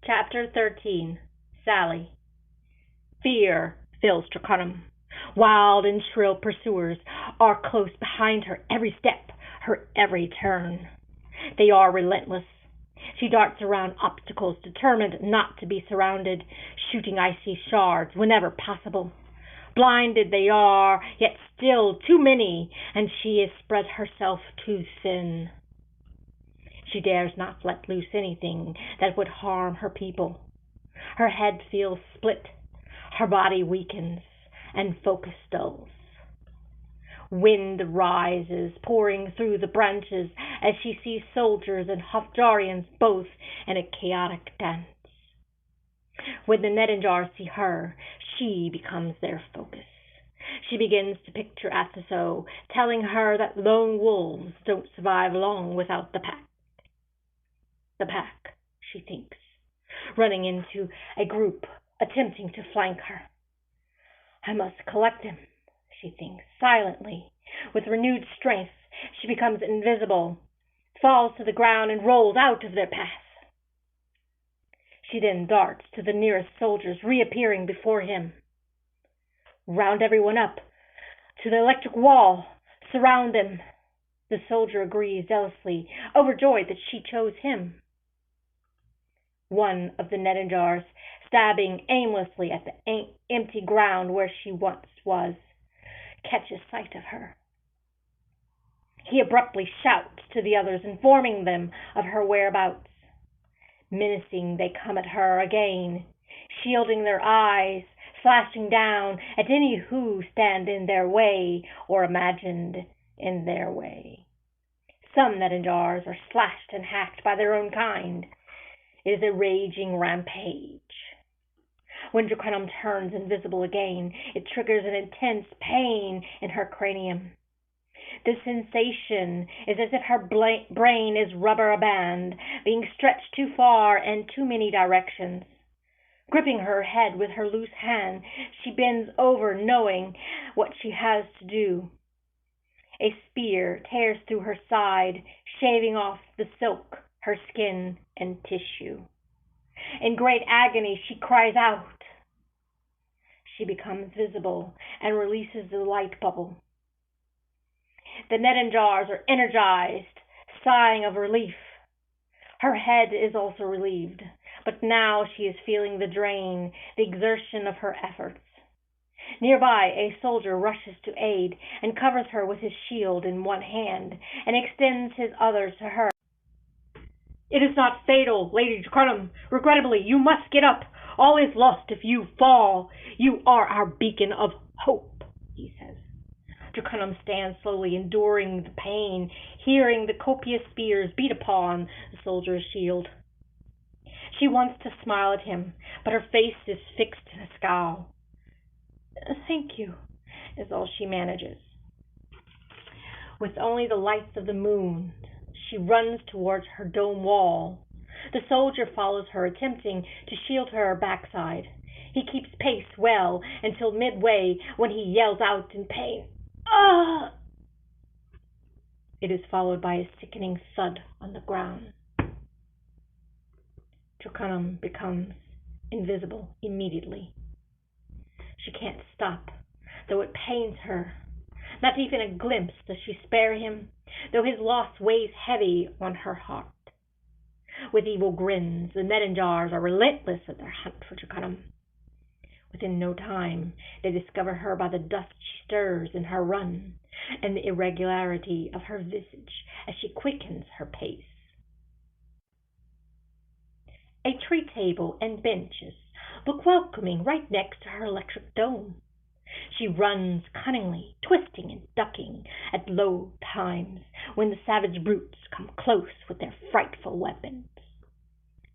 Chapter 13. Sally. Fear fills Tricunum. Wild and shrill pursuers are close behind her every step, her every turn. They are relentless. She darts around obstacles, determined not to be surrounded, shooting icy shards whenever possible. Blinded they are, yet still too many, and she has spread herself too thin. She dares not let loose anything that would harm her people. Her head feels split, her body weakens, and focus dulls. Wind rises, pouring through the branches as she sees soldiers and Hofjarians both in a chaotic dance. When the Nedenjars see her, she becomes their focus. She begins to picture Athaso telling her that lone wolves don't survive long without the pack. The pack, she thinks, running into a group attempting to flank her. I must collect them, she thinks, silently. With renewed strength, she becomes invisible, falls to the ground, and rolls out of their path. She then darts to the nearest soldiers, reappearing before him. Round everyone up, to the electric wall, surround them. The soldier agrees zealously, overjoyed that she chose him. One of the Nedenjars, stabbing aimlessly at the empty ground where she once was, catches sight of her. He abruptly shouts to the others, informing them of her whereabouts. Menacing, they come at her again, shielding their eyes, slashing down at any who stand in their way or imagined in their way. Some Nedenjars are slashed and hacked by their own kind. It is a raging rampage. When Tricunum turns invisible again, it triggers an intense pain in her cranium. The sensation is as if her brain is rubber band, being stretched too far in too many directions. Gripping her head with her loose hand, she bends over, knowing what she has to do. A spear tears through her side, shaving off the silk, her skin, and tissue. In great agony, she cries out. She becomes visible and releases the light bubble. The Nedenjars are energized, sighing of relief. Her head is also relieved, but now she is feeling the drain, the exertion of her efforts. Nearby, a soldier rushes to aid and covers her with his shield in one hand and extends his other to her. It is not fatal, Lady Tricunum. Regrettably, you must get up. All is lost if you fall. You are our beacon of hope, he says. Tricunum stands slowly, enduring the pain, hearing the copious spears beat upon the soldier's shield. She wants to smile at him, but her face is fixed in a scowl. Thank you, is all she manages. With only the lights of the moon, she runs towards her dome wall. The soldier follows her, attempting to shield her backside. He keeps pace well until midway, when he yells out in pain. Ah! It is followed by a sickening thud on the ground. Tricunum becomes invisible immediately. She can't stop, though it pains her. Not even a glimpse does she spare him, though his loss weighs heavy on her heart. With evil grins, the Nedenjars are relentless in their hunt for Tricunum. Within no time, they discover her by the dust she stirs in her run, and the irregularity of her visage as she quickens her pace. A tree table and benches look welcoming right next to her electric dome. She runs cunningly, twisting and ducking at low times when the savage brutes come close with their frightful weapons.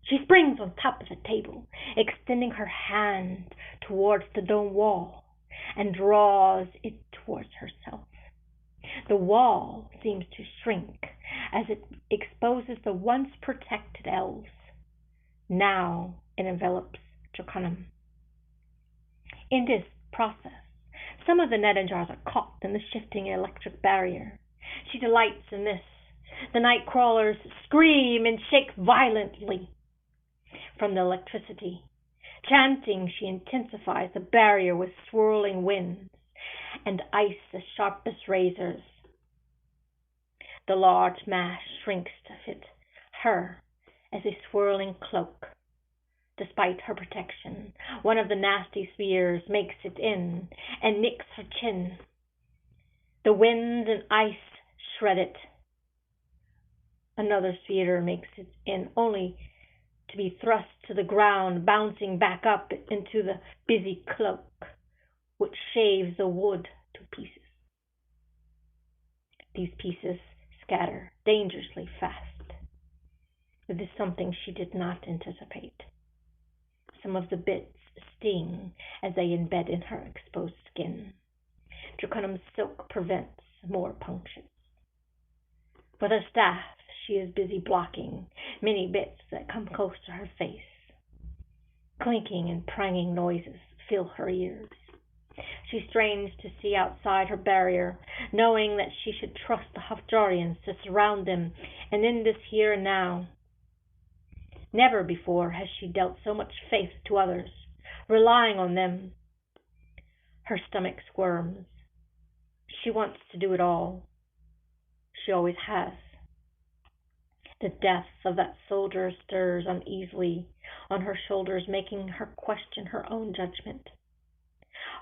She springs on top of the table, extending her hand towards the dome wall, and draws it towards herself. The wall seems to shrink as it exposes the once protected elves. Now it envelops Tricunum. In this process, some of the Nedenjars are caught in the shifting electric barrier. She delights in this. The night crawlers scream and shake violently. from the electricity. Chanting, she intensifies the barrier with swirling winds and ice as sharp as razors. The large mass shrinks to fit her as a swirling cloak. Despite her protection, one of the nasty spheres makes it in and nicks her chin. The wind and ice shred it. Another sphere makes it in, only to be thrust to the ground, bouncing back up into the busy cloak, which shaves the wood to pieces. These pieces scatter dangerously fast. It is something she did not anticipate. Some of the bits sting as they embed in her exposed skin. Draconium's silk prevents more punctures. With her staff, she is busy blocking many bits that come close to her face. Clinking and pranging noises fill her ears. She strains to see outside her barrier, knowing that she should trust the Hafjarians to surround them and end this here and now. Never before has she dealt so much faith to others, relying on them. Her stomach squirms. She wants to do it all. She always has. The death of that soldier stirs uneasily on her shoulders, making her question her own judgment.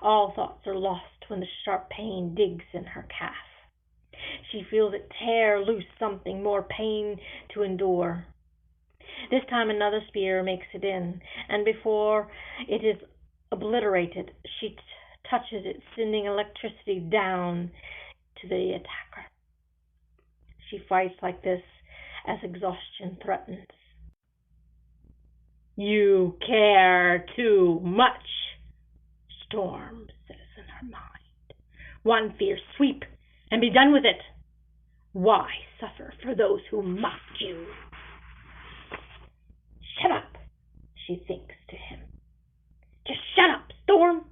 All thoughts are lost when the sharp pain digs in her calf. She feels it tear loose something more pain to endure. This time another spear makes it in, and before it is obliterated, she touches it, sending electricity down to the attacker. She fights like this as exhaustion threatens. "You care too much," Storm says in her mind. "One fierce sweep, and be done with it. Why suffer for those who mocked you?" "Shut up," she thinks to him. "Just shut up, Storm."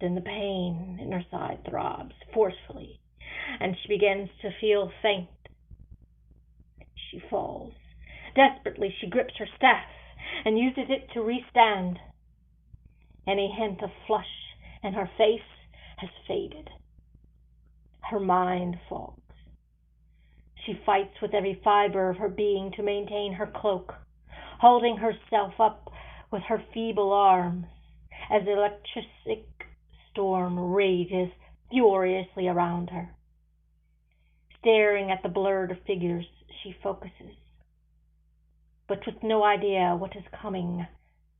Then the pain in her side throbs forcefully, and she begins to feel faint. She falls. Desperately, she grips her staff and uses it to restand. Any hint of flush in her face has faded. Her mind fogs. She fights with every fiber of her being to maintain her cloak, holding herself up with her feeble arms as the electric storm rages furiously around her. Staring at the blurred figures, she focuses, but with no idea what is coming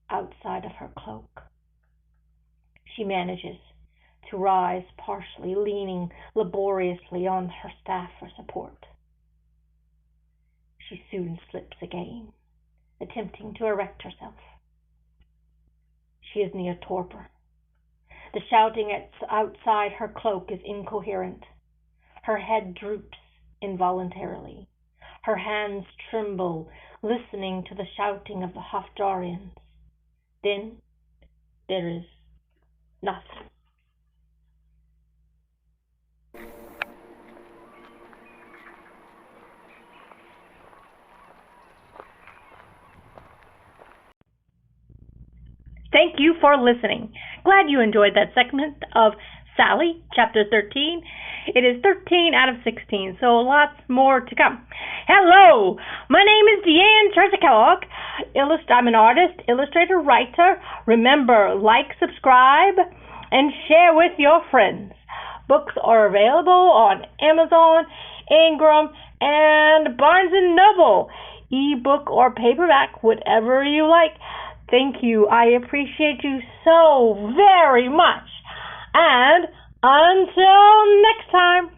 outside of her cloak. She manages to rise partially, leaning laboriously on her staff for support. She soon slips again, attempting to erect herself. She is near torpor. The shouting outside her cloak is incoherent. Her head droops involuntarily. Her hands tremble, listening to the shouting of the Hafjarians. Then there is nothing. Thank you for listening. Glad you enjoyed that segment of Sally, Chapter 13. It is 13 out of 16, so lots more to come. Hello! My name is Deanne Terza Kellogg. I'm an artist, illustrator, writer. Remember, like, subscribe, and share with your friends. Books are available on Amazon, Ingram, and Barnes & Noble. Ebook or paperback, whatever you like. Thank you. I appreciate you so very much. And until next time.